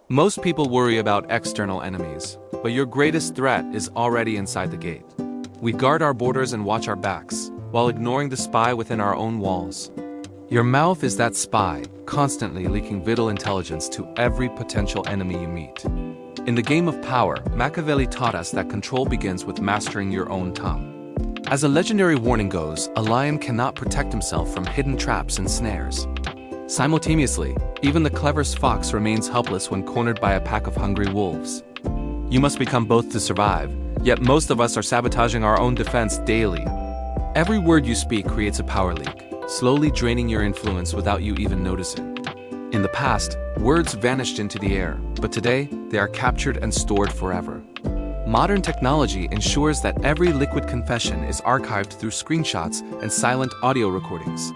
Most people worry about external enemies, but your greatest threat is already inside the gate. We guard our borders and watch our backs, while ignoring the spy within our own walls. Your mouth is that spy, constantly leaking vital intelligence to every potential enemy you meet. In the game of power, Machiavelli taught us that control begins with mastering your own tongue. As a legendary warning goes, a lion cannot protect himself from hidden traps and snares. Simultaneously, even the cleverest fox remains helpless when cornered by a pack of hungry wolves. You must become both to survive, yet most of us are sabotaging our own defense daily. Every word you speak creates a power leak, slowly draining your influence without you even noticing. In the past, words vanished into the air, but today, they are captured and stored forever. Modern technology ensures that every liquid confession is archived through screenshots and silent audio recordings.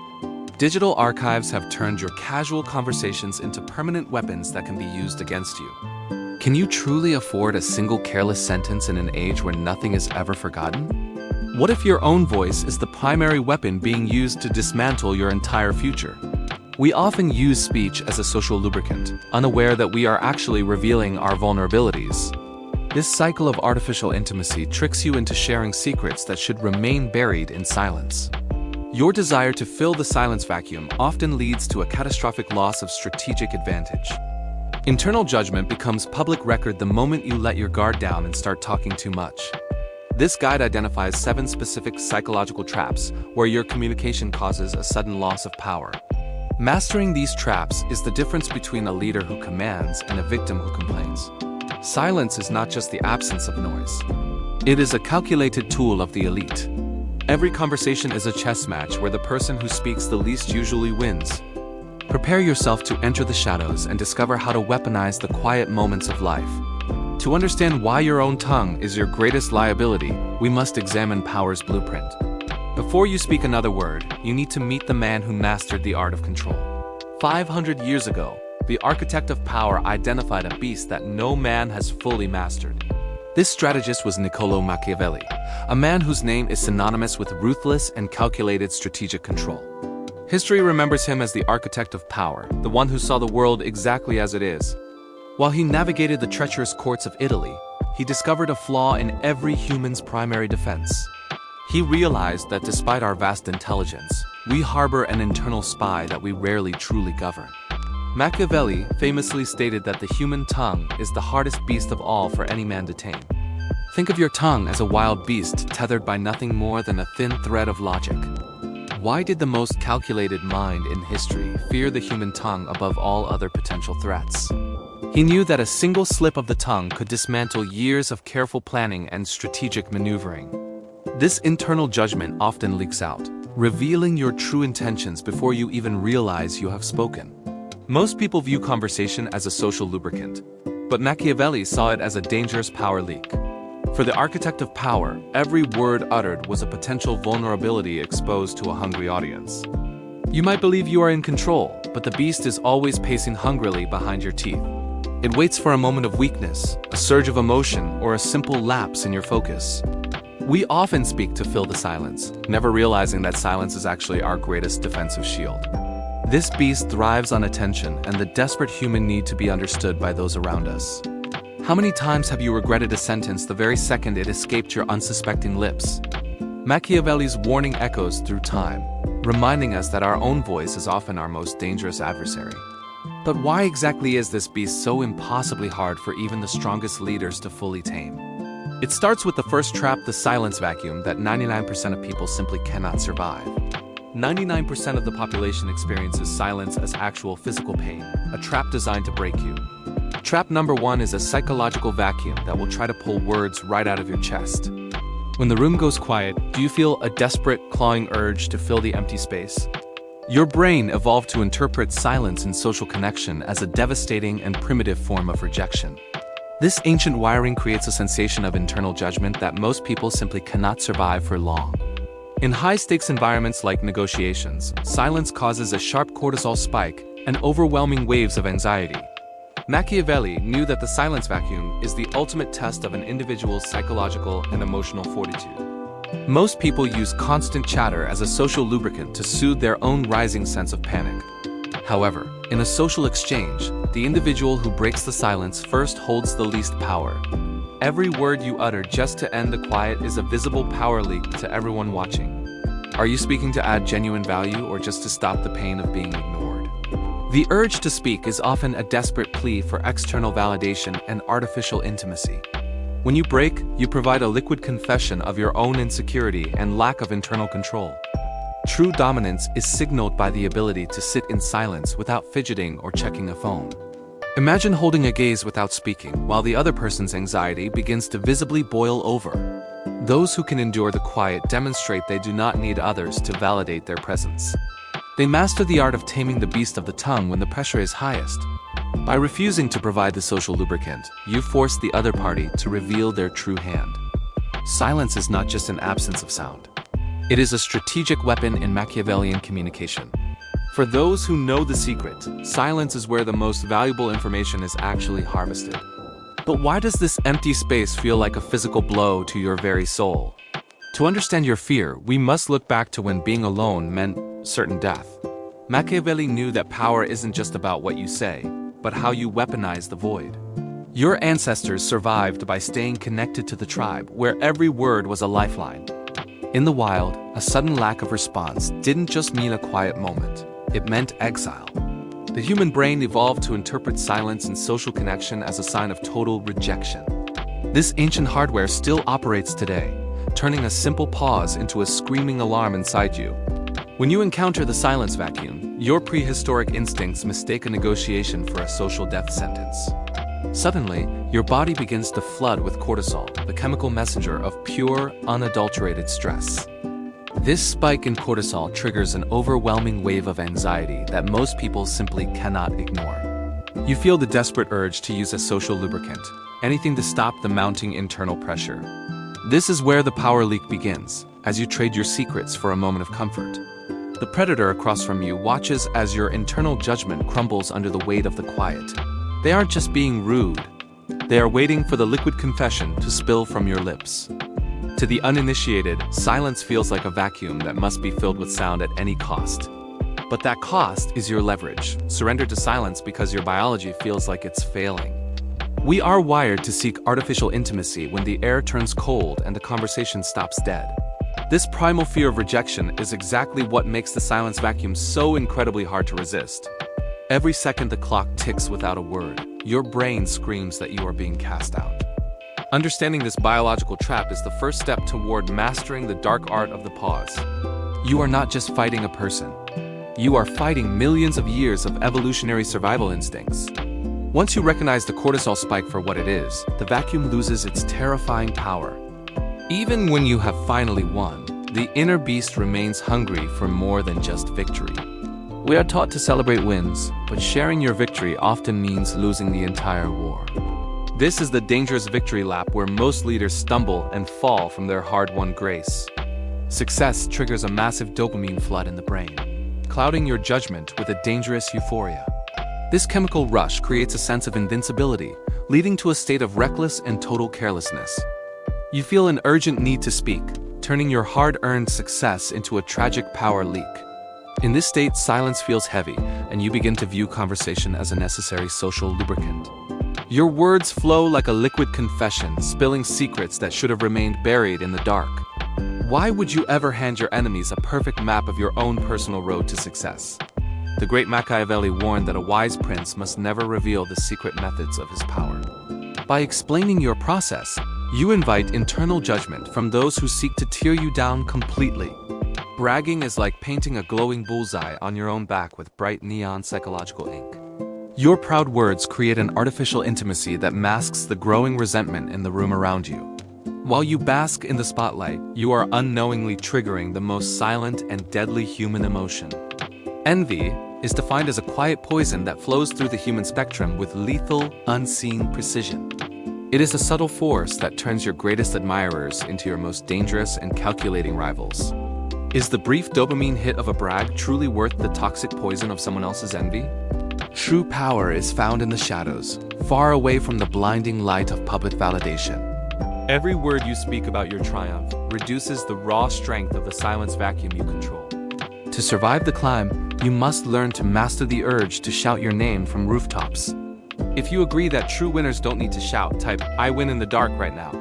Digital archives have turned your casual conversations into permanent weapons that can be used against you. Can you truly afford a single careless sentence in an age where nothing is ever forgotten? What if your own voice is the primary weapon being used to dismantle your entire future? We often use speech as a social lubricant, unaware that we are actually revealing our vulnerabilities. This cycle of artificial intimacy tricks you into sharing secrets that should remain buried in silence. Your desire to fill the silence vacuum often leads to a catastrophic loss of strategic advantage. Internal judgment becomes public record the moment you let your guard down and start talking too much. This guide identifies 7 specific psychological traps where your communication causes a sudden loss of power. Mastering these traps is the difference between a leader who commands and a victim who complains. Silence is not just the absence of noise. It is a calculated tool of the elite. Every conversation is a chess match where the person who speaks the least usually wins. Prepare yourself to enter the shadows and discover how to weaponize the quiet moments of life. To understand why your own tongue is your greatest liability, we must examine power's blueprint. Before you speak another word, you need to meet the man who mastered the art of control. 500 years ago, the architect of power identified a beast that no man has fully mastered. This strategist was Niccolò Machiavelli, a man whose name is synonymous with ruthless and calculated strategic control. History remembers him as the architect of power, the one who saw the world exactly as it is. While he navigated the treacherous courts of Italy, he discovered a flaw in every human's primary defense. He realized that despite our vast intelligence, we harbor an internal spy that we rarely truly govern. Machiavelli famously stated that the human tongue is the hardest beast of all for any man to tame. Think of your tongue as a wild beast tethered by nothing more than a thin thread of logic. Why did the most calculated mind in history fear the human tongue above all other potential threats? He knew that a single slip of the tongue could dismantle years of careful planning and strategic maneuvering. This internal judgment often leaks out, revealing your true intentions before you even realize you have spoken. Most people view conversation as a social lubricant, but Machiavelli saw it as a dangerous power leak. For the architect of power, every word uttered was a potential vulnerability exposed to a hungry audience. You might believe you are in control, but the beast is always pacing hungrily behind your teeth. It waits for a moment of weakness, a surge of emotion, or a simple lapse in your focus. We often speak to fill the silence, never realizing that silence is actually our greatest defensive shield. This beast thrives on attention and the desperate human need to be understood by those around us. How many times have you regretted a sentence the very second it escaped your unsuspecting lips? Machiavelli's warning echoes through time, reminding us that our own voice is often our most dangerous adversary. But why exactly is this beast so impossibly hard for even the strongest leaders to fully tame? It starts with the first trap, the silence vacuum, that 99% of people simply cannot survive. 99% of the population experiences silence as actual physical pain, a trap designed to break you. Trap number 1 is a psychological vacuum that will try to pull words right out of your chest. When the room goes quiet, do you feel a desperate, clawing urge to fill the empty space? Your brain evolved to interpret silence in social connection as a devastating and primitive form of rejection. This ancient wiring creates a sensation of internal judgment that most people simply cannot survive for long. In high-stakes environments like negotiations, silence causes a sharp cortisol spike and overwhelming waves of anxiety. Machiavelli knew that the silence vacuum is the ultimate test of an individual's psychological and emotional fortitude. Most people use constant chatter as a social lubricant to soothe their own rising sense of panic. However, in a social exchange, the individual who breaks the silence first holds the least power. Every word you utter just to end the quiet is a visible power leak to everyone watching. Are you speaking to add genuine value or just to stop the pain of being ignored? The urge to speak is often a desperate plea for external validation and artificial intimacy. When you break, you provide a liquid confession of your own insecurity and lack of internal control. True dominance is signaled by the ability to sit in silence without fidgeting or checking a phone. Imagine holding a gaze without speaking while the other person's anxiety begins to visibly boil over. Those who can endure the quiet demonstrate they do not need others to validate their presence. They master the art of taming the beast of the tongue when the pressure is highest. By refusing to provide the social lubricant, you force the other party to reveal their true hand. Silence is not just an absence of sound. It is a strategic weapon in Machiavellian communication. For those who know the secret, silence is where the most valuable information is actually harvested. But why does this empty space feel like a physical blow to your very soul? To understand your fear, we must look back to when being alone meant certain death. Machiavelli knew that power isn't just about what you say, but how you weaponize the void. Your ancestors survived by staying connected to the tribe, where every word was a lifeline. In the wild, a sudden lack of response didn't just mean a quiet moment. It meant exile. The human brain evolved to interpret silence and social connection as a sign of total rejection. This ancient hardware still operates today, turning a simple pause into a screaming alarm inside you. When you encounter the silence vacuum, your prehistoric instincts mistake a negotiation for a social death sentence. Suddenly, your body begins to flood with cortisol, the chemical messenger of pure, unadulterated stress. This spike in cortisol triggers an overwhelming wave of anxiety that most people simply cannot ignore. You feel the desperate urge to use a social lubricant, anything to stop the mounting internal pressure. This is where the power leak begins, as you trade your secrets for a moment of comfort. The predator across from you watches as your internal judgment crumbles under the weight of the quiet. They aren't just being rude. They are waiting for the liquid confession to spill from your lips. To the uninitiated, silence feels like a vacuum that must be filled with sound at any cost. But that cost is your leverage. Surrender to silence because your biology feels like it's failing. We are wired to seek artificial intimacy when the air turns cold and the conversation stops dead. This primal fear of rejection is exactly what makes the silence vacuum so incredibly hard to resist. Every second the clock ticks without a word, your brain screams that you are being cast out. Understanding this biological trap is the first step toward mastering the dark art of the pause. You are not just fighting a person. You are fighting millions of years of evolutionary survival instincts. Once you recognize the cortisol spike for what it is, the vacuum loses its terrifying power. Even when you have finally won, the inner beast remains hungry for more than just victory. We are taught to celebrate wins, but sharing your victory often means losing the entire war. This is the dangerous victory lap where most leaders stumble and fall from their hard-won grace. Success triggers a massive dopamine flood in the brain, clouding your judgment with a dangerous euphoria. This chemical rush creates a sense of invincibility, leading to a state of reckless and total carelessness. You feel an urgent need to speak, turning your hard-earned success into a tragic power leak. In this state, silence feels heavy, and you begin to view conversation as a necessary social lubricant. Your words flow like a liquid confession, spilling secrets that should have remained buried in the dark. Why would you ever hand your enemies a perfect map of your own personal road to success? The great Machiavelli warned that a wise prince must never reveal the secret methods of his power. By explaining your process, you invite internal judgment from those who seek to tear you down completely. Bragging is like painting a glowing bullseye on your own back with bright neon psychological ink. Your proud words create an artificial intimacy that masks the growing resentment in the room around you. While you bask in the spotlight, you are unknowingly triggering the most silent and deadly human emotion. Envy is defined as a quiet poison that flows through the human spectrum with lethal, unseen precision. It is a subtle force that turns your greatest admirers into your most dangerous and calculating rivals. Is the brief dopamine hit of a brag truly worth the toxic poison of someone else's envy? True power is found in the shadows, far away from the blinding light of public validation. Every word you speak about your triumph reduces the raw strength of the silence vacuum you control. To To survive the climb, you must learn to master the urge to shout your name from rooftops. If you agree that true winners don't need to shout, type "I win in the dark" right now.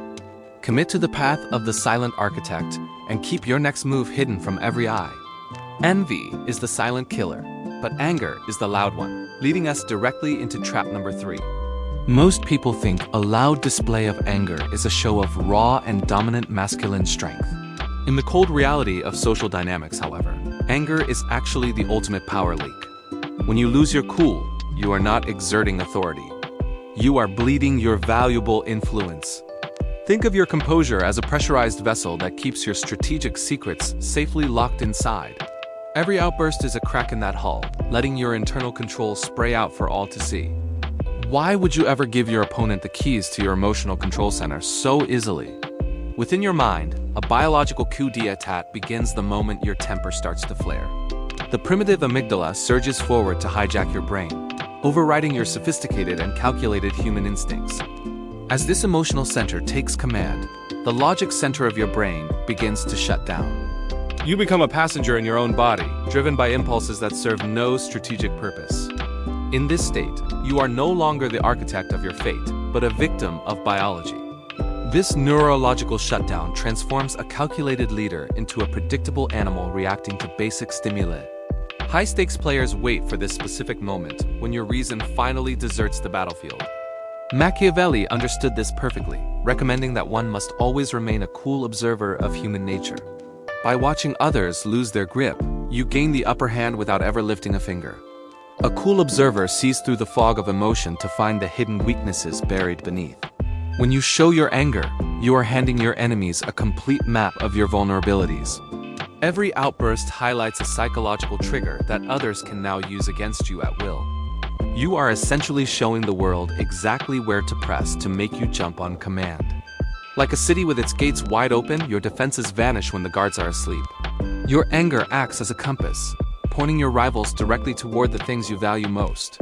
Commit to the path of the silent architect and keep your next move hidden from every eye. Envy is the silent killer, but anger is the loud one, leading us directly into trap number 3. Most people think a loud display of anger is a show of raw and dominant masculine strength. In the cold reality of social dynamics, however, anger is actually the ultimate power leak. When you lose your cool, you are not exerting authority. You are bleeding your valuable influence. Think of your composure as a pressurized vessel that keeps your strategic secrets safely locked inside. Every outburst is a crack in that hull, letting your internal control spray out for all to see. Why would you ever give your opponent the keys to your emotional control center so easily? Within your mind, a biological coup d'etat begins the moment your temper starts to flare. The primitive amygdala surges forward to hijack your brain, overriding your sophisticated and calculated human instincts. As this emotional center takes command, the logic center of your brain begins to shut down. You become a passenger in your own body, driven by impulses that serve no strategic purpose. In this state, you are no longer the architect of your fate, but a victim of biology. This neurological shutdown transforms a calculated leader into a predictable animal reacting to basic stimuli. High-stakes players wait for this specific moment when your reason finally deserts the battlefield. Machiavelli understood this perfectly, recommending that one must always remain a cool observer of human nature. By watching others lose their grip, you gain the upper hand without ever lifting a finger. A cool observer sees through the fog of emotion to find the hidden weaknesses buried beneath. When you show your anger, you are handing your enemies a complete map of your vulnerabilities. Every outburst highlights a psychological trigger that others can now use against you at will. You are essentially showing the world exactly where to press to make you jump on command. Like a city with its gates wide open, your defenses vanish when the guards are asleep. Your anger acts as a compass, pointing your rivals directly toward the things you value most.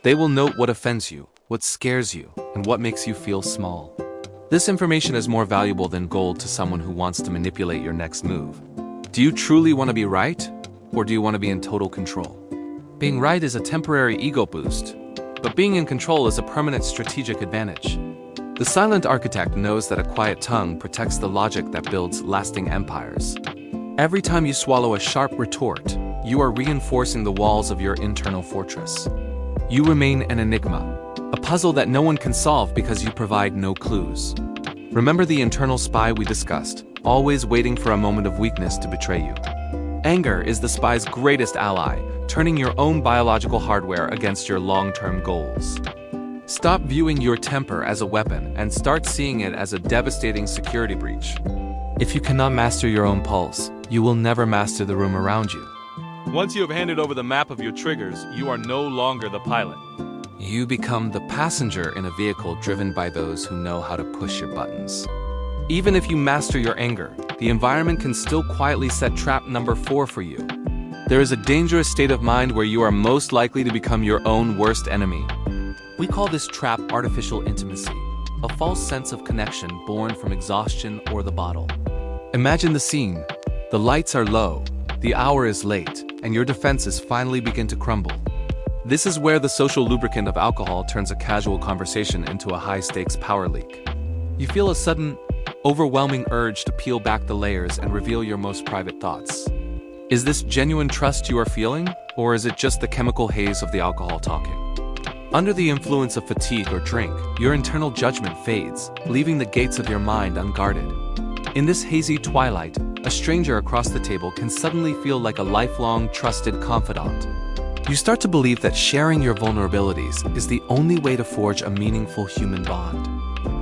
They will note what offends you, what scares you, and what makes you feel small. This information is more valuable than gold to someone who wants to manipulate your next move. Do you truly want to be right, or do you want to be in total control? Being right is a temporary ego boost, but being in control is a permanent strategic advantage. The silent architect knows that a quiet tongue protects the logic that builds lasting empires. Every time you swallow a sharp retort, you are reinforcing the walls of your internal fortress. You remain an enigma, a puzzle that no one can solve because you provide no clues. Remember the internal spy we discussed, always waiting for a moment of weakness to betray you. Anger is the spy's greatest ally, turning your own biological hardware against your long-term goals. Stop viewing your temper as a weapon and start seeing it as a devastating security breach. If you cannot master your own pulse, you will never master the room around you. Once you have handed over the map of your triggers, you are no longer the pilot. You become the passenger in a vehicle driven by those who know how to push your buttons. Even if you master your anger, the environment can still quietly set trap number 4 for you. There is a dangerous state of mind where you are most likely to become your own worst enemy. We call this trap artificial intimacy, a false sense of connection born from exhaustion or the bottle. Imagine the scene. The lights are low, the hour is late, and your defenses finally begin to crumble. This is where the social lubricant of alcohol turns a casual conversation into a high-stakes power leak. You feel a sudden, overwhelming urge to peel back the layers and reveal your most private thoughts. Is this genuine trust you are feeling, or is it just the chemical haze of the alcohol talking? Under the influence of fatigue or drink, your internal judgment fades, leaving the gates of your mind unguarded. In this hazy twilight, a stranger across the table can suddenly feel like a lifelong, trusted confidant. You start to believe that sharing your vulnerabilities is the only way to forge a meaningful human bond.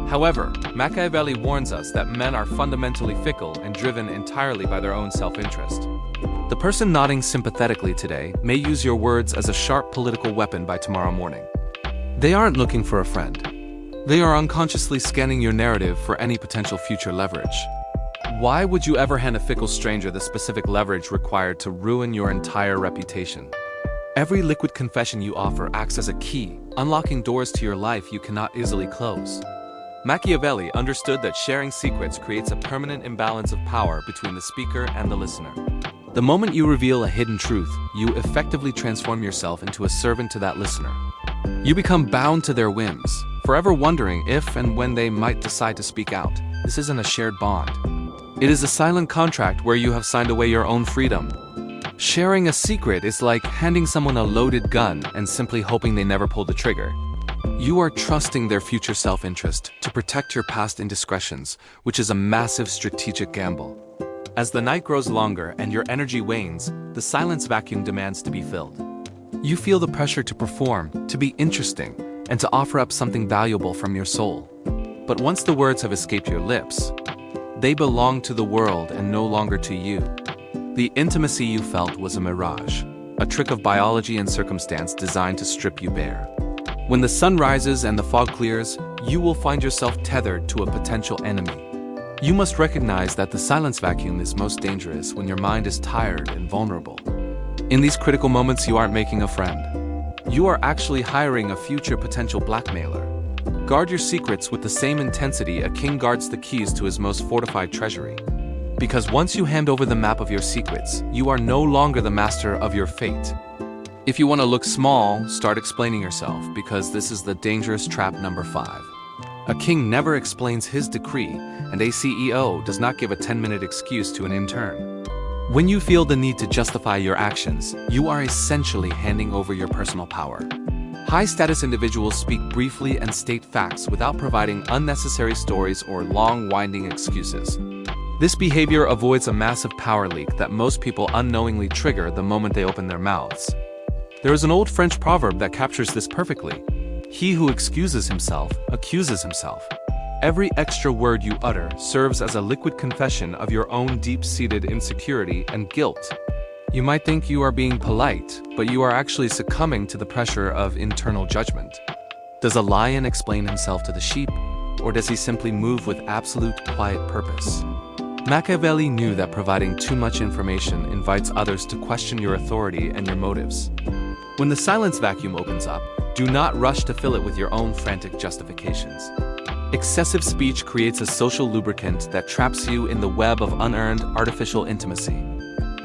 However, Machiavelli warns us that men are fundamentally fickle and driven entirely by their own self-interest. The person nodding sympathetically today may use your words as a sharp political weapon by tomorrow morning. They aren't looking for a friend. They are unconsciously scanning your narrative for any potential future leverage. Why would you ever hand a fickle stranger the specific leverage required to ruin your entire reputation? Every liquid confession you offer acts as a key, unlocking doors to your life you cannot easily close. Machiavelli understood that sharing secrets creates a permanent imbalance of power between the speaker and the listener. The moment you reveal a hidden truth, you effectively transform yourself into a servant to that listener. You become bound to their whims, forever wondering if and when they might decide to speak out. This isn't a shared bond. It is a silent contract where you have signed away your own freedom. Sharing a secret is like handing someone a loaded gun and simply hoping they never pull the trigger. You are trusting their future self-interest to protect your past indiscretions, which is a massive strategic gamble. As the night grows longer and your energy wanes, the silence vacuum demands to be filled. You feel the pressure to perform, to be interesting, and to offer up something valuable from your soul. But once the words have escaped your lips, they belong to the world and no longer to you. The intimacy you felt was a mirage, a trick of biology and circumstance designed to strip you bare. When the sun rises and the fog clears, you will find yourself tethered to a potential enemy. You must recognize that the silence vacuum is most dangerous when your mind is tired and vulnerable. In these critical moments, you aren't making a friend. You are actually hiring a future potential blackmailer. Guard your secrets with the same intensity a king guards the keys to his most fortified treasury. Because once you hand over the map of your secrets, you are no longer the master of your fate. If you want to look small, start explaining yourself, because this is the dangerous trap number 5. A king never explains his decree, and a CEO does not give a 10-minute excuse to an intern. When you feel the need to justify your actions, you are essentially handing over your personal power. High-status individuals speak briefly and state facts without providing unnecessary stories or long, winding excuses. This behavior avoids a massive power leak that most people unknowingly trigger the moment they open their mouths. There is an old French proverb that captures this perfectly. He who excuses himself, accuses himself. Every extra word you utter serves as a liquid confession of your own deep-seated insecurity and guilt. You might think you are being polite, but you are actually succumbing to the pressure of internal judgment. Does a lion explain himself to the sheep, or does he simply move with absolute quiet purpose? Machiavelli knew that providing too much information invites others to question your authority and your motives. When the silence vacuum opens up, do not rush to fill it with your own frantic justifications. Excessive speech creates a social lubricant that traps you in the web of unearned, artificial intimacy.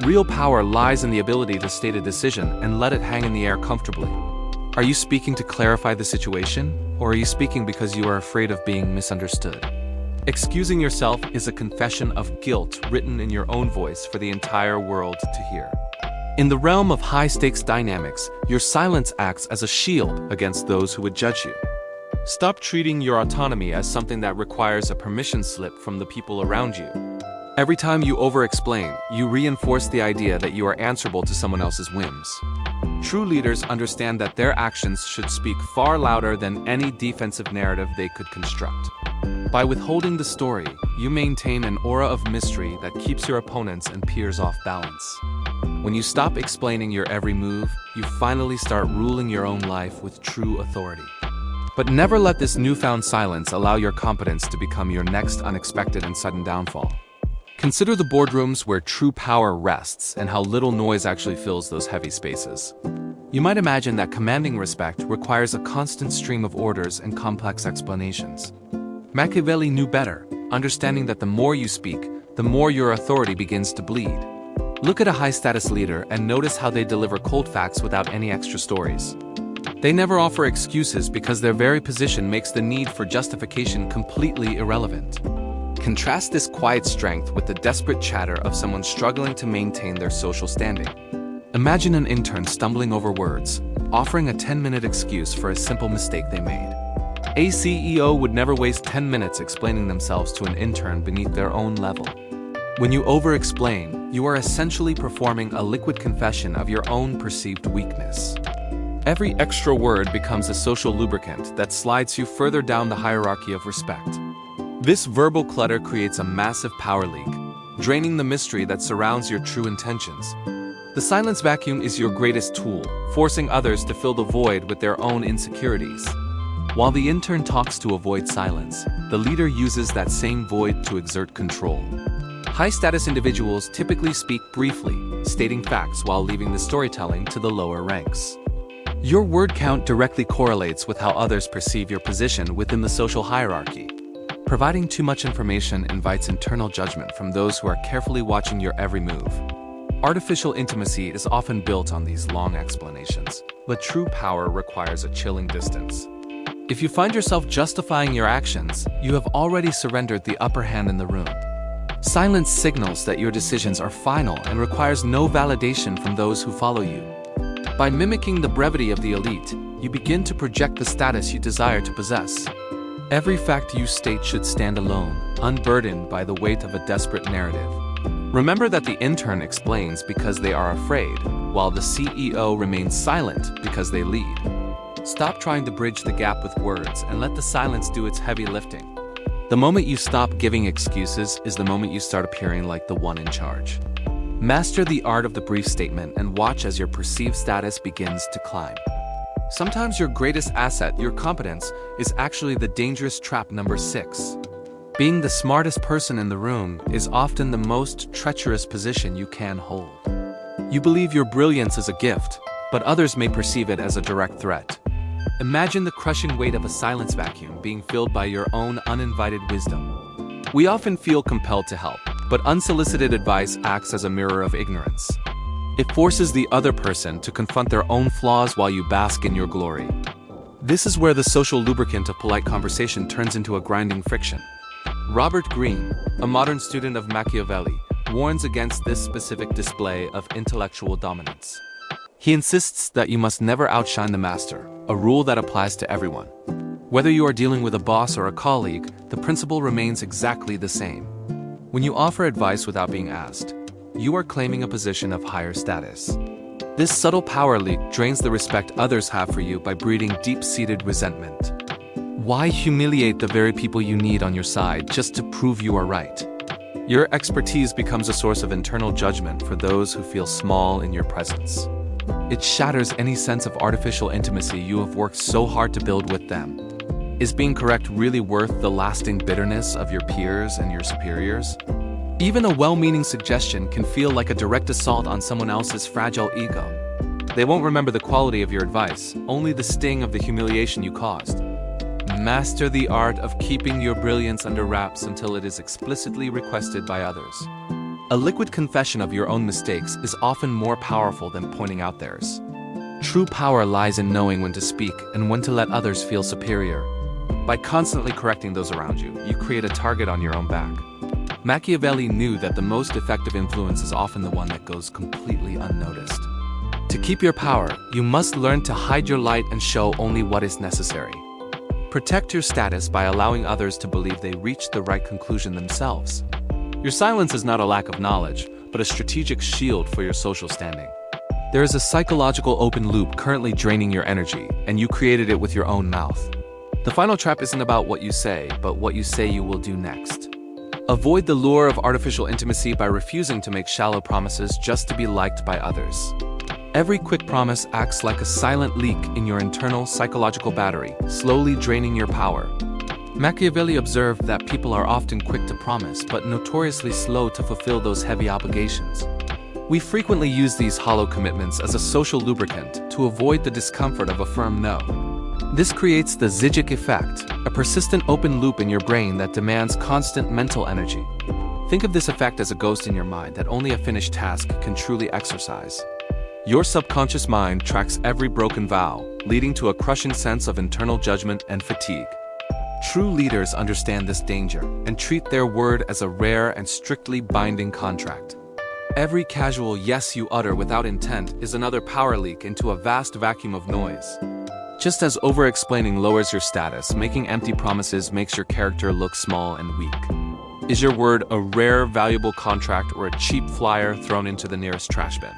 Real power lies in the ability to state a decision and let it hang in the air comfortably. Are you speaking to clarify the situation, or are you speaking because you are afraid of being misunderstood? Excusing yourself is a confession of guilt written in your own voice for the entire world to hear. In the realm of high-stakes dynamics, your silence acts as a shield against those who would judge you. Stop treating your autonomy as something that requires a permission slip from the people around you. Every time you over-explain, you reinforce the idea that you are answerable to someone else's whims. True leaders understand that their actions should speak far louder than any defensive narrative they could construct. By withholding the story, you maintain an aura of mystery that keeps your opponents and peers off balance. When you stop explaining your every move, you finally start ruling your own life with true authority. But never let this newfound silence allow your competence to become your next unexpected and sudden downfall. Consider the boardrooms where true power rests and how little noise actually fills those heavy spaces. You might imagine that commanding respect requires a constant stream of orders and complex explanations. Machiavelli knew better, understanding that the more you speak, the more your authority begins to bleed. Look at a high-status leader and notice how they deliver cold facts without any extra stories. They never offer excuses because their very position makes the need for justification completely irrelevant. Contrast this quiet strength with the desperate chatter of someone struggling to maintain their social standing. Imagine an intern stumbling over words, offering a 10-minute excuse for a simple mistake they made. A CEO would never waste 10 minutes explaining themselves to an intern beneath their own level. When you over-explain, you are essentially performing a liquid confession of your own perceived weakness. Every extra word becomes a social lubricant that slides you further down the hierarchy of respect. This verbal clutter creates a massive power leak, draining the mystery that surrounds your true intentions. The silence vacuum is your greatest tool, forcing others to fill the void with their own insecurities. While the intern talks to avoid silence, the leader uses that same void to exert control. High-status individuals typically speak briefly, stating facts while leaving the storytelling to the lower ranks. Your word count directly correlates with how others perceive your position within the social hierarchy. Providing too much information invites internal judgment from those who are carefully watching your every move. Artificial intimacy is often built on these long explanations, but true power requires a chilling distance. If you find yourself justifying your actions, you have already surrendered the upper hand in the room. Silence signals that your decisions are final and requires no validation from those who follow you. By mimicking the brevity of the elite, you begin to project the status you desire to possess. Every fact you state should stand alone, unburdened by the weight of a desperate narrative. Remember that the intern explains because they are afraid, while the CEO remains silent because they lead. Stop trying to bridge the gap with words and let the silence do its heavy lifting. The moment you stop giving excuses is the moment you start appearing like the one in charge. Master the art of the brief statement and watch as your perceived status begins to climb. Sometimes your greatest asset, your competence, is actually the dangerous trap number 6. Being the smartest person in the room is often the most treacherous position you can hold. You believe your brilliance is a gift, but others may perceive it as a direct threat. Imagine the crushing weight of a silence vacuum being filled by your own uninvited wisdom. We often feel compelled to help, but unsolicited advice acts as a mirror of ignorance. It forces the other person to confront their own flaws while you bask in your glory. This is where the social lubricant of polite conversation turns into a grinding friction. Robert Greene, a modern student of Machiavelli, warns against this specific display of intellectual dominance. He insists that you must never outshine the master, a rule that applies to everyone. Whether you are dealing with a boss or a colleague, the principle remains exactly the same. When you offer advice without being asked, you are claiming a position of higher status. This subtle power leak drains the respect others have for you by breeding deep-seated resentment. Why humiliate the very people you need on your side just to prove you are right? Your expertise becomes a source of internal judgment for those who feel small in your presence. It shatters any sense of artificial intimacy you have worked so hard to build with them. Is being correct really worth the lasting bitterness of your peers and your superiors? Even a well-meaning suggestion can feel like a direct assault on someone else's fragile ego. They won't remember the quality of your advice, only the sting of the humiliation you caused. Master the art of keeping your brilliance under wraps until it is explicitly requested by others. A liquid confession of your own mistakes is often more powerful than pointing out theirs. True power lies in knowing when to speak and when to let others feel superior. By constantly correcting those around you, you create a target on your own back. Machiavelli knew that the most effective influence is often the one that goes completely unnoticed. To keep your power, you must learn to hide your light and show only what is necessary. Protect your status by allowing others to believe they reached the right conclusion themselves. Your silence is not a lack of knowledge, but a strategic shield for your social standing. There is a psychological open loop currently draining your energy, and you created it with your own mouth. The final trap isn't about what you say, but what you say you will do next. Avoid the lure of artificial intimacy by refusing to make shallow promises just to be liked by others. Every quick promise acts like a silent leak in your internal psychological battery, slowly draining your power. Machiavelli observed that people are often quick to promise, but notoriously slow to fulfill those heavy obligations. We frequently use these hollow commitments as a social lubricant to avoid the discomfort of a firm no. This creates the Zizek effect, a persistent open loop in your brain that demands constant mental energy. Think of this effect as a ghost in your mind that only a finished task can truly exorcise. Your subconscious mind tracks every broken vow, leading to a crushing sense of internal judgment and fatigue. True leaders understand this danger and treat their word as a rare and strictly binding contract. Every casual yes you utter without intent is another power leak into a vast vacuum of noise. Just as over-explaining lowers your status, making empty promises makes your character look small and weak. Is your word a rare, valuable contract or a cheap flyer thrown into the nearest trash bin?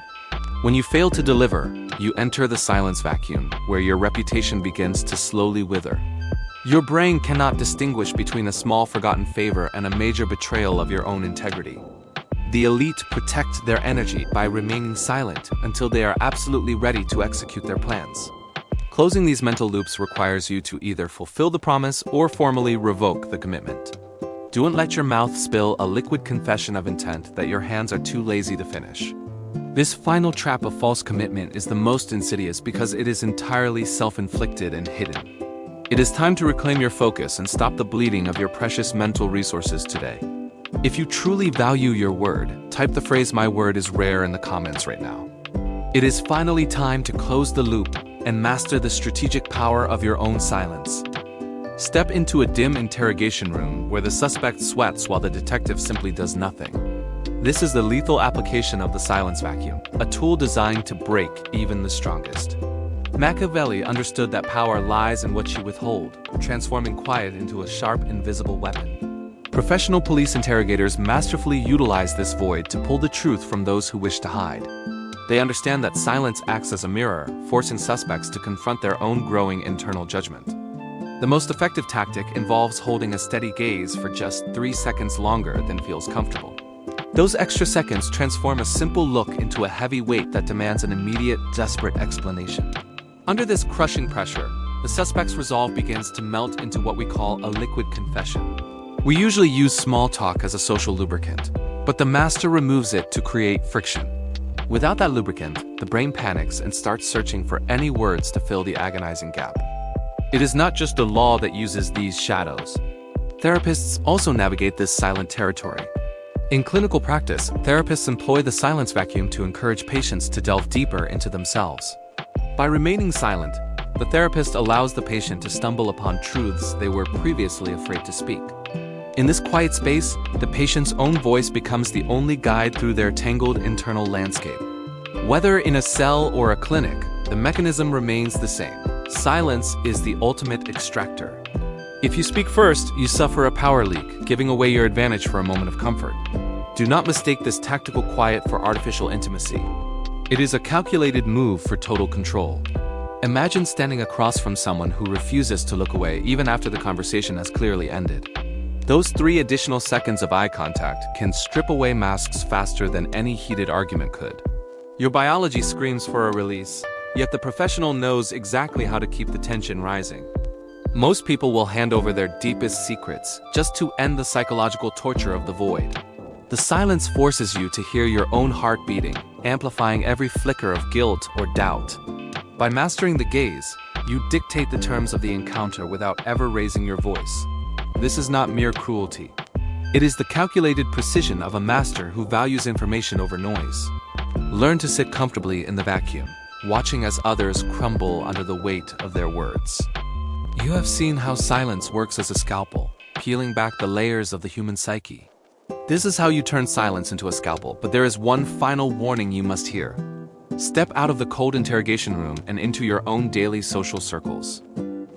When you fail to deliver, you enter the silence vacuum, where your reputation begins to slowly wither. Your brain cannot distinguish between a small forgotten favor and a major betrayal of your own integrity. The elite protect their energy by remaining silent until they are absolutely ready to execute their plans. Closing these mental loops requires you to either fulfill the promise or formally revoke the commitment. Don't let your mouth spill a liquid confession of intent that your hands are too lazy to finish. This final trap of false commitment is the most insidious because it is entirely self-inflicted and hidden. It is time to reclaim your focus and stop the bleeding of your precious mental resources today. If you truly value your word, type the phrase "my word is rare" in the comments right now. It is finally time to close the loop and master the strategic power of your own silence. Step into a dim interrogation room where the suspect sweats while the detective simply does nothing. This is the lethal application of the silence vacuum, a tool designed to break even the strongest. Machiavelli understood that power lies in what you withhold, transforming quiet into a sharp, invisible weapon. Professional police interrogators masterfully utilize this void to pull the truth from those who wish to hide. They understand that silence acts as a mirror, forcing suspects to confront their own growing internal judgment. The most effective tactic involves holding a steady gaze for just 3 seconds longer than feels comfortable. Those extra seconds transform a simple look into a heavy weight that demands an immediate, desperate explanation. Under this crushing pressure, the suspect's resolve begins to melt into what we call a liquid confession. We usually use small talk as a social lubricant, but the master removes it to create friction. Without that lubricant, the brain panics and starts searching for any words to fill the agonizing gap. It is not just the law that uses these shadows. Therapists also navigate this silent territory. In clinical practice, therapists employ the silence vacuum to encourage patients to delve deeper into themselves. By remaining silent, the therapist allows the patient to stumble upon truths they were previously afraid to speak. In this quiet space, the patient's own voice becomes the only guide through their tangled internal landscape. Whether in a cell or a clinic, the mechanism remains the same. Silence is the ultimate extractor. If you speak first, you suffer a power leak, giving away your advantage for a moment of comfort. Do not mistake this tactical quiet for artificial intimacy. It is a calculated move for total control. Imagine standing across from someone who refuses to look away even after the conversation has clearly ended. Those 3 additional seconds of eye contact can strip away masks faster than any heated argument could. Your biology screams for a release, yet the professional knows exactly how to keep the tension rising. Most people will hand over their deepest secrets just to end the psychological torture of the void. The silence forces you to hear your own heart beating, amplifying every flicker of guilt or doubt. By mastering the gaze, you dictate the terms of the encounter without ever raising your voice. This is not mere cruelty. It is the calculated precision of a master who values information over noise. Learn to sit comfortably in the vacuum, watching as others crumble under the weight of their words. You have seen how silence works as a scalpel, peeling back the layers of the human psyche. This is how you turn silence into a scalpel, but there is one final warning you must hear. Step out of the cold interrogation room and into your own daily social circles.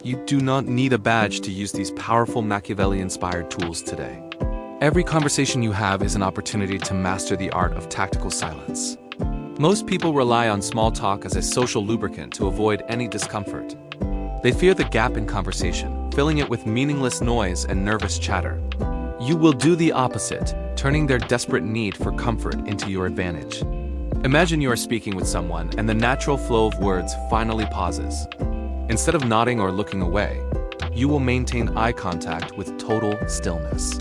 You do not need a badge to use these powerful Machiavelli-inspired tools today. Every conversation you have is an opportunity to master the art of tactical silence. Most people rely on small talk as a social lubricant to avoid any discomfort. They fear the gap in conversation, filling it with meaningless noise and nervous chatter. You will do the opposite, turning their desperate need for comfort into your advantage. Imagine you are speaking with someone and the natural flow of words finally pauses. Instead of nodding or looking away, you will maintain eye contact with total stillness.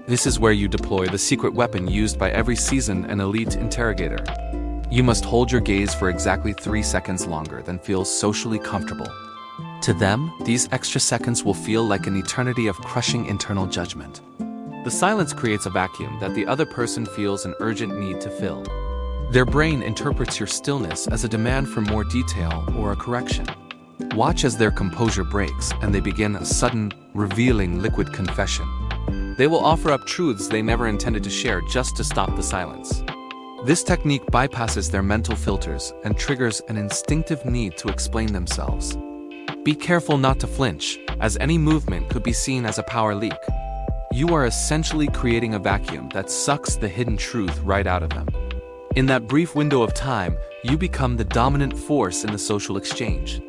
This is where you deploy the secret weapon used by every seasoned and elite interrogator. You must hold your gaze for exactly 3 seconds longer than feels socially comfortable. To them, these extra seconds will feel like an eternity of crushing internal judgment. The silence creates a vacuum that the other person feels an urgent need to fill. Their brain interprets your stillness as a demand for more detail or a correction. Watch as their composure breaks and they begin a sudden, revealing liquid confession. They will offer up truths they never intended to share just to stop the silence. This technique bypasses their mental filters and triggers an instinctive need to explain themselves. Be careful not to flinch, as any movement could be seen as a power leak. You are essentially creating a vacuum that sucks the hidden truth right out of them. In that brief window of time, you become the dominant force in the social exchange.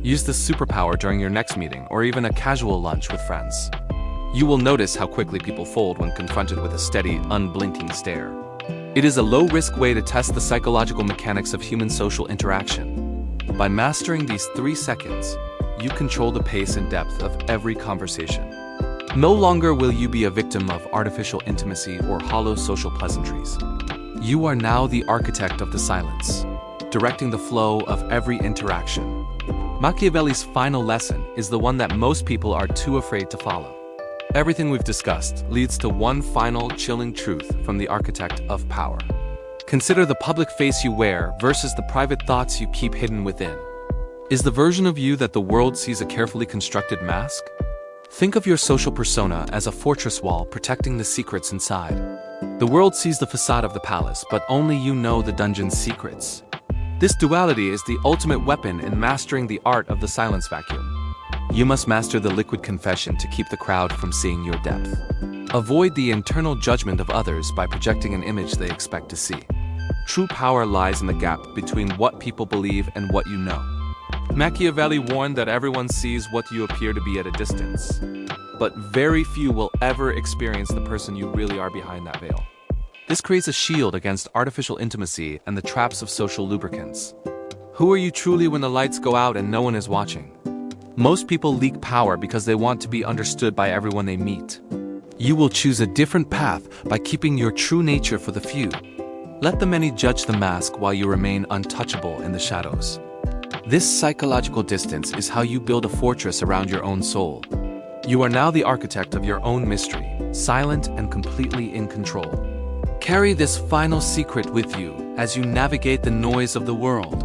Use this superpower during your next meeting or even a casual lunch with friends. You will notice how quickly people fold when confronted with a steady, unblinking stare. It is a low-risk way to test the psychological mechanics of human social interaction. By mastering these 3 seconds, you control the pace and depth of every conversation. No longer will you be a victim of artificial intimacy or hollow social pleasantries. You are now the architect of the silence, directing the flow of every interaction. Machiavelli's final lesson is the one that most people are too afraid to follow. Everything we've discussed leads to one final chilling truth from the architect of power. Consider the public face you wear versus the private thoughts you keep hidden within. Is the version of you that the world sees a carefully constructed mask? Think of your social persona as a fortress wall protecting the secrets inside. The world sees the facade of the palace, but only you know the dungeon's secrets. This duality is the ultimate weapon in mastering the art of the silence vacuum. You must master the liquid confession to keep the crowd from seeing your depth. Avoid the internal judgment of others by projecting an image they expect to see. True power lies in the gap between what people believe and what you know. Machiavelli warned that everyone sees what you appear to be at a distance, but very few will ever experience the person you really are behind that veil. This creates a shield against artificial intimacy and the traps of social lubricants. Who are you truly when the lights go out and no one is watching? Most people leak power because they want to be understood by everyone they meet. You will choose a different path by keeping your true nature for the few. Let the many judge the mask while you remain untouchable in the shadows. This psychological distance is how you build a fortress around your own soul. You are now the architect of your own mystery, silent and completely in control. Carry this final secret with you as you navigate the noise of the world.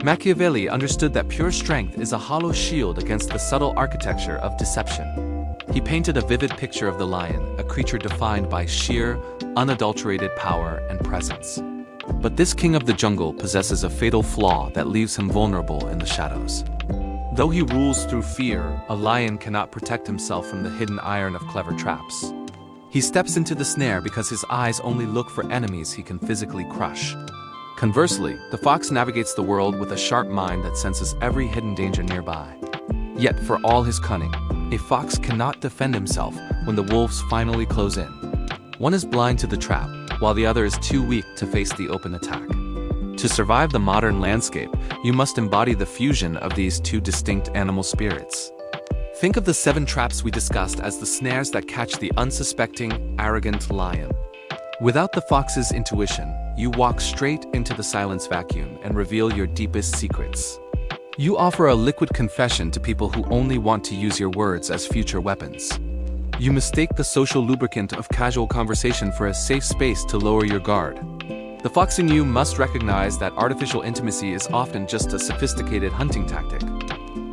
Machiavelli understood that pure strength is a hollow shield against the subtle architecture of deception. He painted a vivid picture of the lion, a creature defined by sheer, unadulterated power and presence. But this king of the jungle possesses a fatal flaw that leaves him vulnerable in the shadows. Though he rules through fear, a lion cannot protect himself from the hidden iron of clever traps. He steps into the snare because his eyes only look for enemies he can physically crush. Conversely, the fox navigates the world with a sharp mind that senses every hidden danger nearby. Yet, for all his cunning, a fox cannot defend himself when the wolves finally close in. One is blind to the trap, while the other is too weak to face the open attack. To survive the modern landscape, you must embody the fusion of these two distinct animal spirits. Think of the 7 traps we discussed as the snares that catch the unsuspecting, arrogant lion. Without the fox's intuition, you walk straight into the silence vacuum and reveal your deepest secrets. You offer a liquid confession to people who only want to use your words as future weapons. You mistake the social lubricant of casual conversation for a safe space to lower your guard. The fox in you must recognize that artificial intimacy is often just a sophisticated hunting tactic.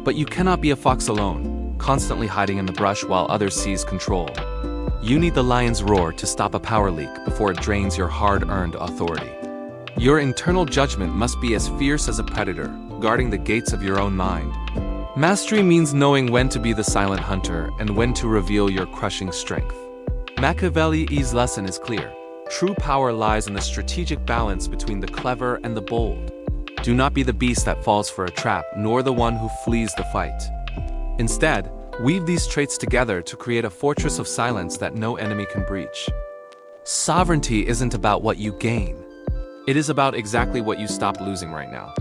But you cannot be a fox alone, constantly hiding in the brush while others seize control. You need the lion's roar to stop a power leak before it drains your hard-earned authority. Your internal judgment must be as fierce as a predator, guarding the gates of your own mind. Mastery means knowing when to be the silent hunter and when to reveal your crushing strength. Machiavelli's lesson is clear. True power lies in the strategic balance between the clever and the bold. Do not be the beast that falls for a trap, nor the one who flees the fight. Instead, weave these traits together to create a fortress of silence that no enemy can breach. Sovereignty isn't about what you gain. It is about exactly what you stop losing right now.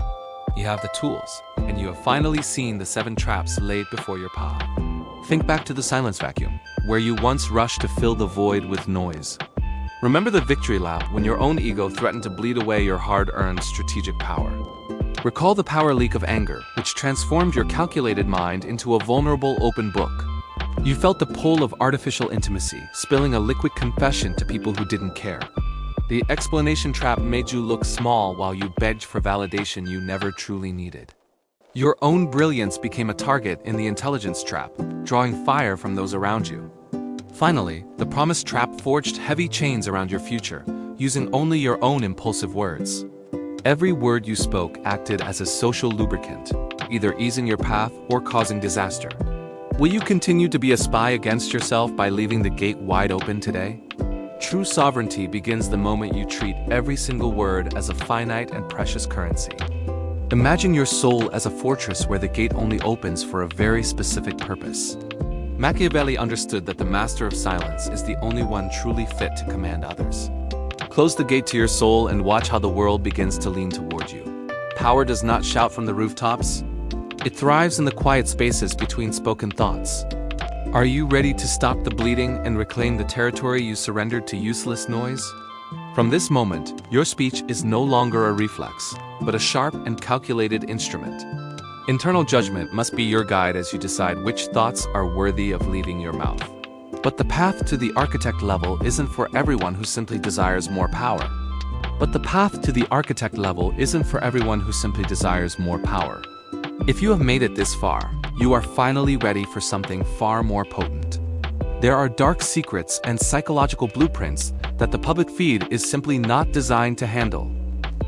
You have the tools, and you have finally seen the 7 traps laid before your path. Think back to the silence vacuum, where you once rushed to fill the void with noise. Remember the victory lap when your own ego threatened to bleed away your hard-earned strategic power. Recall the power leak of anger, which transformed your calculated mind into a vulnerable open book. You felt the pull of artificial intimacy, spilling a liquid confession to people who didn't care. The explanation trap made you look small while you begged for validation you never truly needed. Your own brilliance became a target in the intelligence trap, drawing fire from those around you. Finally, the promise trap forged heavy chains around your future, using only your own impulsive words. Every word you spoke acted as a social lubricant, either easing your path or causing disaster. Will you continue to be a spy against yourself by leaving the gate wide open today? True sovereignty begins the moment you treat every single word as a finite and precious currency. Imagine your soul as a fortress where the gate only opens for a very specific purpose. Machiavelli understood that the master of silence is the only one truly fit to command others. Close the gate to your soul and watch how the world begins to lean toward you. Power does not shout from the rooftops. It thrives in the quiet spaces between spoken thoughts. Are you ready to stop the bleeding and reclaim the territory you surrendered to useless noise? From this moment, your speech is no longer a reflex, but a sharp and calculated instrument. Internal judgment must be your guide as you decide which thoughts are worthy of leaving your mouth. But the path to the architect level isn't for everyone who simply desires more power. But the path to the architect level isn't for everyone who simply desires more power. If you have made it this far, you are finally ready for something far more potent. There are dark secrets and psychological blueprints that the public feed is simply not designed to handle.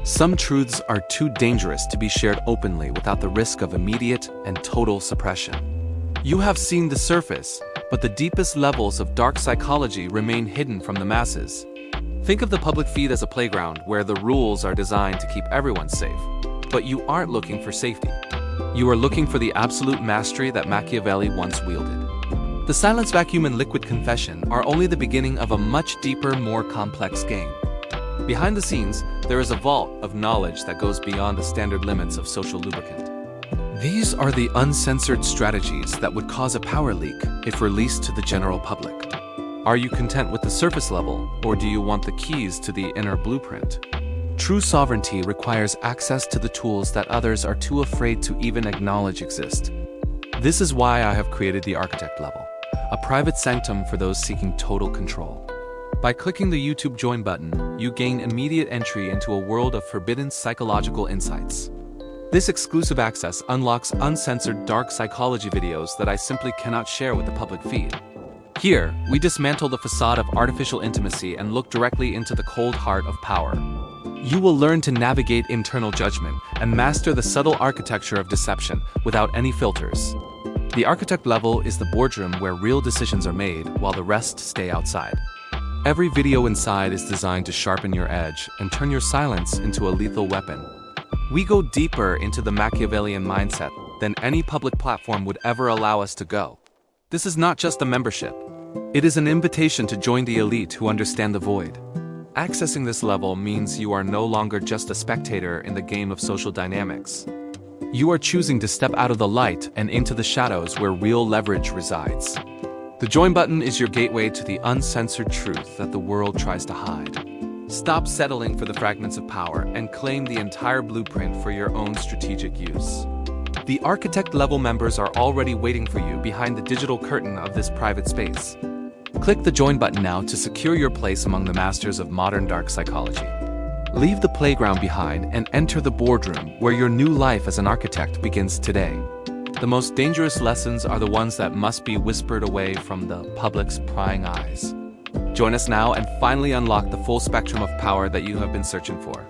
Some truths are too dangerous to be shared openly without the risk of immediate and total suppression. You have seen the surface, but the deepest levels of dark psychology remain hidden from the masses. Think of the public feed as a playground where the rules are designed to keep everyone safe. But you aren't looking for safety. You are looking for the absolute mastery that Machiavelli once wielded. The silence vacuum and liquid confession are only the beginning of a much deeper, more complex game. Behind the scenes, there is a vault of knowledge that goes beyond the standard limits of social lubricant. These are the uncensored strategies that would cause a power leak if released to the general public. Are you content with the surface level, or do you want the keys to the inner blueprint? True sovereignty requires access to the tools that others are too afraid to even acknowledge exist. This is why I have created the architect level, a private sanctum for those seeking total control. By clicking the YouTube join button, you gain immediate entry into a world of forbidden psychological insights. This exclusive access unlocks uncensored dark psychology videos that I simply cannot share with the public feed. Here, we dismantle the facade of artificial intimacy and look directly into the cold heart of power. You will learn to navigate internal judgment and master the subtle architecture of deception without any filters. The architect level is the boardroom where real decisions are made while the rest stay outside. Every video inside is designed to sharpen your edge and turn your silence into a lethal weapon. We go deeper into the Machiavellian mindset than any public platform would ever allow us to go. This is not just a membership. It is an invitation to join the elite who understand the void. Accessing this level means you are no longer just a spectator in the game of social dynamics. You are choosing to step out of the light and into the shadows where real leverage resides. The join button is your gateway to the uncensored truth that the world tries to hide. Stop settling for the fragments of power and claim the entire blueprint for your own strategic use. The architect level members are already waiting for you behind the digital curtain of this private space. Click the join button now to secure your place among the masters of modern dark psychology. Leave the playground behind and enter the boardroom where your new life as an architect begins today. The most dangerous lessons are the ones that must be whispered away from the public's prying eyes. Join us now and finally unlock the full spectrum of power that you have been searching for.